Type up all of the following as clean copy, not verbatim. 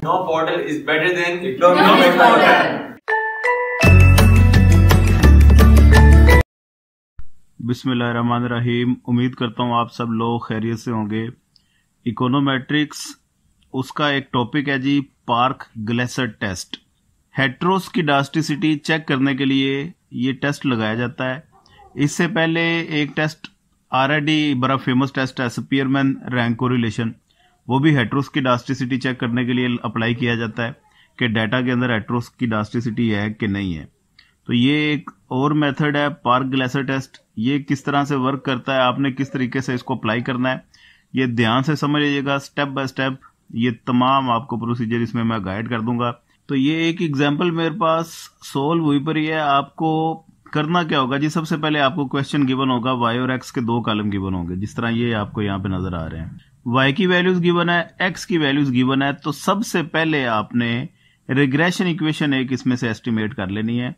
No portal is better than economic portal. बिस्मिल्लाहिर्रहमानिर्रहीम। उम्मीद करता हूँ आप सब लोग खैरियत से होंगे। इकोनोमेट्रिक्स उसका एक टॉपिक है जी, पार्क ग्लेसर टेस्ट। हेट्रोस्किडास्टिसिटी चेक करने के लिए ये टेस्ट लगाया जाता है। इससे पहले एक टेस्ट ऑलरेडी बड़ा फेमस टेस्ट है, स्पीयरमैन रैंक कोरिलेशन, वो भी हेट्रोस्किडास्टिसिटी चेक करने के लिए अप्लाई किया जाता है कि डाटा के अंदर हेट्रोस्किडास्टिसिटी है कि नहीं है। तो ये एक और मेथड है पार्क ग्लेसर टेस्ट। ये किस तरह से वर्क करता है, आपने किस तरीके से इसको अप्लाई करना है, ये ध्यान से समझ लीजिएगा स्टेप बाय स्टेप। ये तमाम आपको प्रोसीजर इसमें मैं गाइड कर दूंगा। तो ये एक एग्जांपल मेरे पास सोल्व हुई पड़ी है। आपको करना क्या होगा जी, सबसे पहले आपको क्वेश्चन गिवन होगा, वाई और एक्स के दो कॉलम गिवन होंगे, जिस तरह ये आपको यहाँ पे नजर आ रहे हैं। वाई की वैल्यूज गिवन है, एक्स की वैल्यूज गिवन है। तो सबसे पहले आपने रिग्रेशन इक्वेशन एक इसमें से एस्टिमेट कर लेनी है।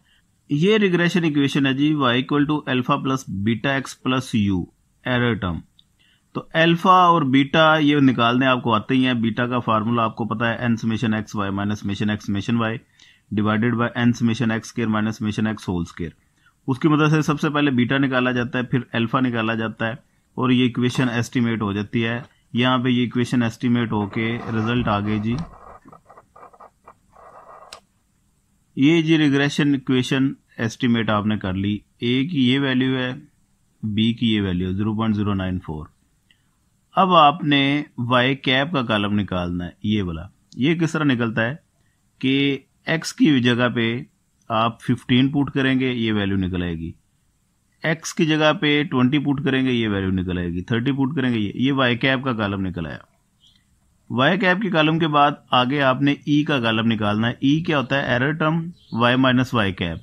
ये रिग्रेशन इक्वेशन है जी, y equal to alpha plus beta X plus U, error term. तो अल्फा और बीटा ये निकालने आपको आते ही हैं। बीटा का फार्मूला आपको पता है, N summation X Y minus summation X summation Y divided by N summation X square minus summation X whole square. उसकी मदद से सबसे पहले बीटा निकाला जाता है, फिर अल्फा निकाला जाता है और ये इक्वेशन एस्टिमेट हो जाती है। यहाँ पे ये इक्वेशन एस्टिमेट होके रिजल्ट आ गए जी, ये जी रिग्रेशन इक्वेशन एस्टिमेट आपने कर ली। ए की ये वैल्यू है, बी की ये वैल्यू है 0.094। अब आपने वाई कैप का कॉलम निकालना है, ये वाला। ये किस तरह निकलता है कि एक्स की जगह पे आप 15 पुट करेंगे, ये वैल्यू निकल आएगी। एक्स की जगह पे 20 पुट करेंगे, ये वैल्यू निकल आएगी। 30 पुट करेंगे, ये वाई कैप का कॉलम निकल आया। वाई कैप के कॉलम के बाद आगे आपने ई का कॉलम निकालना है। ई क्या होता है, error term Y minus Y cap.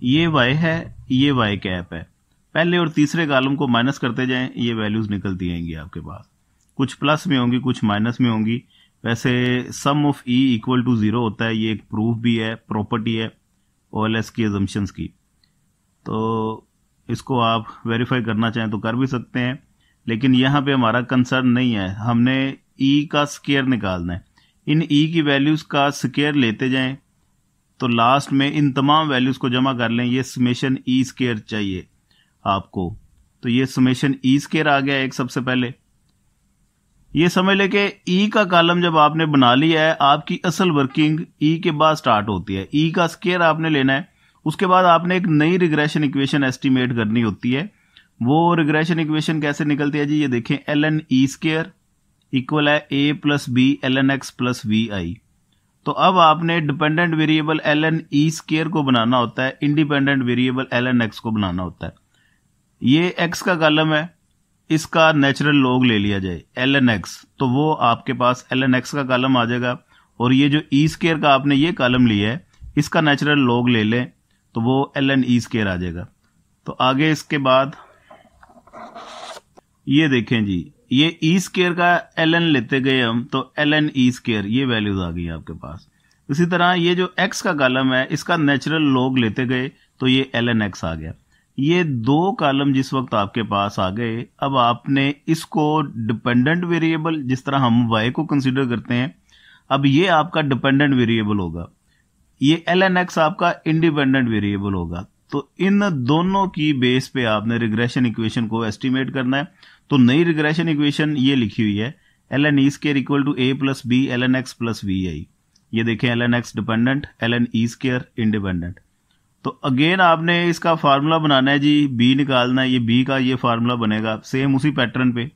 ये वाई है, ये वाई कैप है। पहले और तीसरे कॉलम को माइनस करते जाएं, ये वैल्यूज निकलती आएंगी आपके पास। कुछ प्लस में होंगी, कुछ माइनस में होंगी। वैसे सम ऑफ ई इक्वल टू 0 होता है, ये एक प्रूफ भी है, प्रॉपर्टी है ओएलएस की अजम्पशंस की। तो इसको आप वेरीफाई करना चाहें तो कर भी सकते हैं, लेकिन यहां पे हमारा कंसर्न नहीं है। हमने ई का स्क्वायर निकालना है। इन ई की वैल्यूज का स्क्वायर लेते जाएं तो लास्ट में इन तमाम वैल्यूज को जमा कर लें। ये समेशन ई स्क्वायर चाहिए आपको, तो ये समेशन ई स्क्वायर आ गया एक। सबसे पहले ये समझ ले कि ई का कॉलम जब आपने बना लिया है, आपकी असल वर्किंग ई के बाद स्टार्ट होती है। ई का स्क्वायर आपने लेना है, उसके बाद आपने एक नई रिग्रेशन इक्वेशन एस्टिमेट करनी होती है। वो रिग्रेशन इक्वेशन कैसे निकलती है जी, ये देखें, L N E square equal है A plus B L N X plus V I. तो अब आपने dependent variable L N E square को बनाना होता है, independent variable L N X को बनाना होता है। ये एक्स का कॉलम है, इसका नेचुरल लॉग ले लिया जाए एल एन एक्स, तो वो आपके पास एल एन एक्स का कॉलम आ जाएगा। और ये जो ई स्क्वायर का आपने ये कॉलम लिया है, इसका नेचुरल लॉग ले लें तो वो एल एन ई स्क्वायर आ जाएगा। तो आगे इसके बाद ये देखें जी, ये ई स्क्वायर का एल एन लेते गए हम, तो एल एन ई स्क्वायर ये वैल्यूज आ गई आपके पास। इसी तरह ये जो एक्स का कॉलम है, इसका नेचुरल लॉग लेते गए तो ये एल एन एक्स आ गया। ये दो कॉलम जिस वक्त आपके पास आ गए, अब आपने इसको डिपेंडेंट वेरिएबल, जिस तरह हम वाई को कंसीडर करते हैं, अब ये आपका डिपेंडेंट वेरिएबल होगा, ये एल एन एक्स आपका इंडिपेंडेंट वेरिएबल होगा। तो इन दोनों की बेस पे आपने रिग्रेशन इक्वेशन को एस्टिमेट करना है। तो नई रिग्रेशन इक्वेशन ये लिखी हुई है, L N E square equal to A plus B L N X plus V I. ये देखें, L N X dependent, L N E square independent. तो अगेन आपने इसका फार्मूला बनाना है जी, बी निकालना है। ये बी का ये फार्मूला बनेगा सेम उसी पैटर्न पे।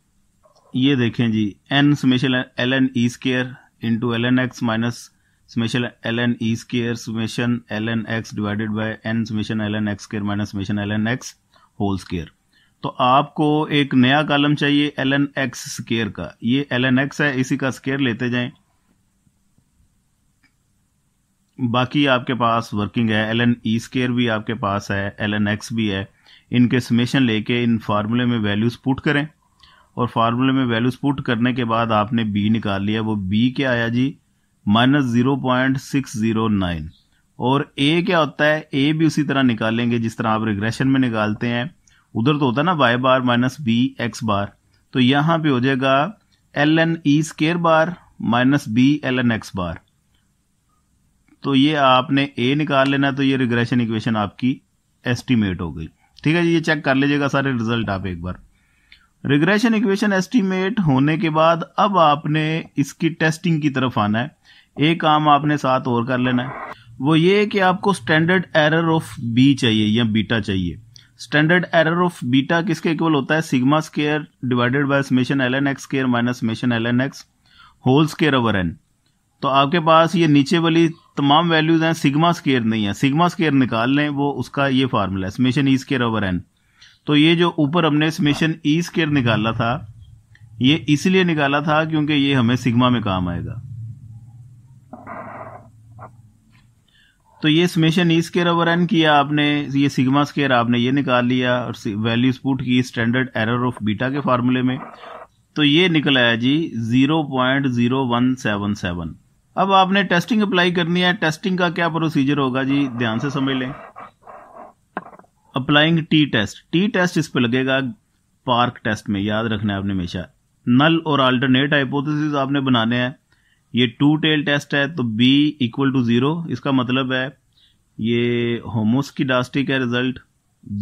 ये देखें जी, N summation L N E square into L N X minus summation L N E square summation L N X divided by N summation L N X square minus summation L N X whole square. तो आपको एक नया column चाहिए L N X square का। ये L N x है, इसी का स्क्वायर लेते जाएं। बाकी आपके पास वर्किंग है, एल एन ई स्क्वायर भी आपके पास है, एल एन एक्स भी है। इनके समेशन लेके इन फार्मूले में वैल्यूज पुट करें, और फार्मूले में वैल्यूज पुट करने के बाद आपने बी निकाल लिया। वो बी क्या आया जी, -0.609। और ए क्या होता है, ए भी उसी तरह निकालेंगे जिस तरह आप रिग्रेशन में निकालते हैं। उधर तो होता है ना Y bar minus B X bar, तो यहां पे हो जाएगा L N E square bar minus B ln x bar. तो ये आपने a निकाल लेना, तो ये रिग्रेशन इक्वेशन आपकी एस्टीमेट हो गई। ठीक है जी, ये चेक कर लीजिएगा सारे रिजल्ट आप एक बार। रिग्रेशन इक्वेशन एस्टीमेट होने के बाद अब आपने इसकी टेस्टिंग की तरफ आना है। एक काम आपने साथ और कर लेना है, वो ये कि आपको स्टैंडर्ड एरर ऑफ बी चाहिए या बीटा चाहिए। स्टैंडर्ड एरर ऑफ बीटा किसके इक्वल होता है? Sigma square divided by summation ln x square minus summation ln x whole square over n। तो आपके पास ये नीचे वाली तमाम वैल्यूज हैं, सिग्मा स्क्वायर नहीं है, सिग्मा स्क्वायर निकाल लें, वो उसका ये फार्मूला है summation E square over n। तो ये जो ऊपर हमने समेशन ई स्क्वायर निकाला था, ये इसलिए निकाला था क्योंकि ये हमें सिग्मा में काम आएगा। तो ये summation E square over n किया आपने, ये सिग्मा स्क्वायर आपने ये निकाल लिया और वैल्यूज पुट की स्टैंडर्ड एरर ऑफ बीटा के फार्मूले में। तो ये निकल आया जी 0.0177। अब आपने टेस्टिंग अप्लाई करनी है। टेस्टिंग का क्या प्रोसीजर होगा जी, ध्यान से समझ लें। Applying T test, T test इस पे लगेगा पार्क टेस्ट में, याद रखना है आपने हमेशा। नल और अल्टरनेट हाइपोथेसिस आपने बनाने हैं। ये टू टेल टेस्ट है, तो b इक्वल टू 0, इसका मतलब है ये होमोस्किडास्टिक है result.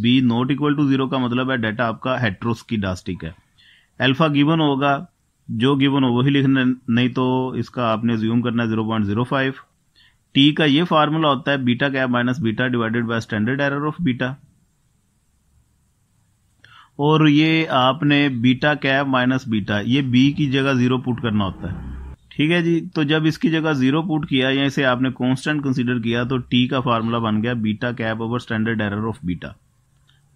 b not equal to 0 का मतलब है डाटा आपका हेट्रोस्किडास्टिक है। अल्फा गिवन होगा, जो गिवन हो वही लिखना, नहीं तो इसका आपने ज्यूम करना है 0.05। टी का ये फार्मूला होता है beta cap minus beta divided by standard error of beta. और ये आपने बीटा कैप माइनस बीटा, ये b की जगह 0 पुट करना होता है। ठीक है जी, तो जब इसकी जगह 0 पुट किया या इसे आपने कांस्टेंट कंसीडर किया, तो t का फार्मूला बन गया beta cap over standard error of beta.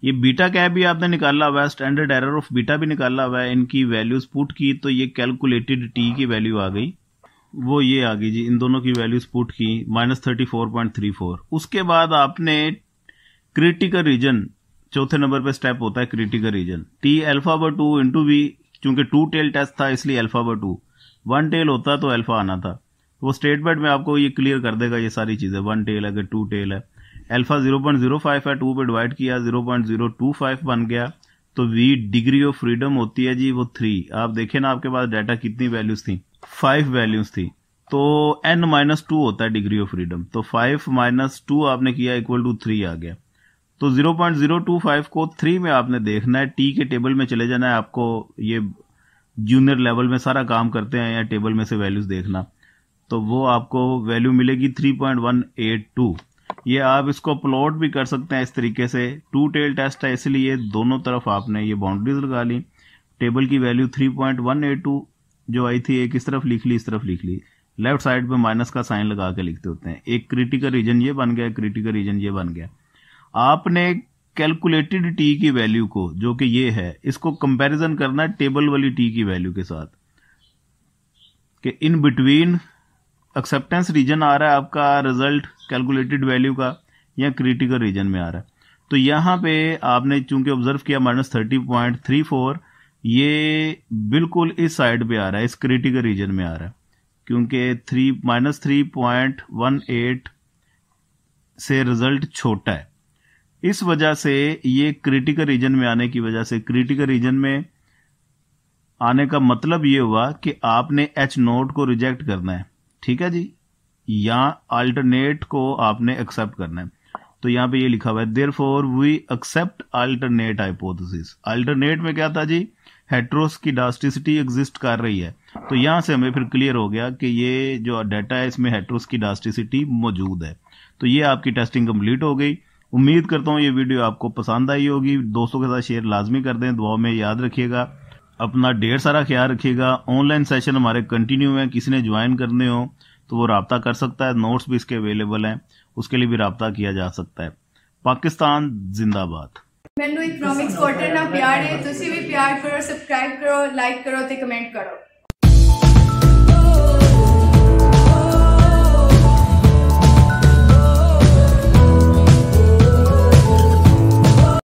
ये बीटा कैप भी आपने निकाला हुआ है, स्टैंडर्ड एरर ऑफ बीटा भी निकाला हुआ है। इनकी वैल्यूज पुट की तो ये कैलकुलेटेड t की वैल्यू आ गई, वो ये आ गई जी। इन दोनों की वैल्यूज पुट की -34.34। उसके बाद आपने क्रिटिकल रीजन, चौथे नंबर पे स्टेप होता है critical region. t alpha by 2 into V, चूंकि 2 टेल टेस्ट था इसलिए अल्फा बाय 2, 1 टेल होता तो अल्फा आना था। वो स्टेटमेंट में आपको ये क्लियर कर देगा ये सारी चीजें। 1 टेल है कि 2 टेल है। अल्फा 0.05 है, 2 पे डिवाइड किया 0.025 बन गया। तो v डिग्री ऑफ फ्रीडम होती है जी वो 3। आप देखें ना आपके पास डाटा कितनी वैल्यूज थी, 5 वैल्यूज थी। तो n-2 होता है डिग्री ऑफ फ्रीडम, तो 5 - 2 आपने किया इक्वल टू 3 आ गया। तो 0.025 को 3 में आपने देखना है। टी के टेबल में चले जाना है आपको, ये जूनियर लेवल में सारा काम करते हैं या टेबल में से वैल्यूज देखना, तो वो आपको वैल्यू मिलेगी 3.182। ये आप इसको प्लॉट भी कर सकते हैं इस तरीके से। 2 टेल टेस्ट है इसलिए दोनों तरफ आपने ये बाउंड्रीज लगा ली। टेबल की वैल्यू 3.182 जो आई थी, एक इस तरफ लिख ली, इस तरफ लिख ली, लेफ्ट साइड पे माइनस का साइन लगा के लिखते होते हैं। एक क्रिटिकल रीजन ये बन गया, क्रिटिकल रीजन ये बन गया। आपने कैलकुलेटेड टी की वैल्यू को, जो कि ये है, इसको कंपैरिजन करना है टेबल वाली टी की वैल्यू के साथ, कि इन बिटवीन एक्सेप्टेंस रीजन आ रहा है आपका रिजल्ट कैलकुलेटेड वैल्यू का या क्रिटिकल रीजन में आ रहा है। तो यहां पे आपने चूंकि ऑब्जर्व किया -30.34, ये बिल्कुल इस साइड पे आ रहा है, इस क्रिटिकल रीजन में आ रहा है, क्योंकि -3.18 से रिजल्ट छोटा है। इस वजह से ये क्रिटिकल रीजन में आने की वजह से, क्रिटिकल रीजन में आने का मतलब ये हुआ कि आपने H0 को रिजेक्ट करना है। ठीक है जी, या अल्टरनेट को आपने एक्सेप्ट करना है। तो यहां पे ये लिखा हुआ है therefore we accept alternate hypothesis. Alternate में क्या था जी, हेट्रोस्किडास्टिसिटी एग्जिस्ट कर रही है। तो यहां से हमें फिर क्लियर हो गया कि ये जो डाटा है इसमें हेट्रोस्किडास्टिसिटी मौजूद है। तो ये आपकी टेस्टिंग कंप्लीट हो गई। उम्मीद करता हूं ये वीडियो आपको पसंद आई होगी। दोस्तों के साथ शेयर लाजमी कर दें, दुआ में याद रखिएगा। अपना ढेर सारा ख्याल रखिएगा। ऑनलाइन सेशन हमारे कंटिन्यू हैं, किसी ने ज्वाइन करने हो तो वो राब्ता कर सकता है। नोट्स भी इसके अवेलेबल हैं, उसके लिए भी राब्ता किया जा सकता है। पाकिस्तान जिंदाबाद। मैनू इकनॉमिक्स क्वार्टर ना प्यार है, तुसी भी प्यार करो, सब्सक्राइब करो, लाइक करो ते कमेंट करो।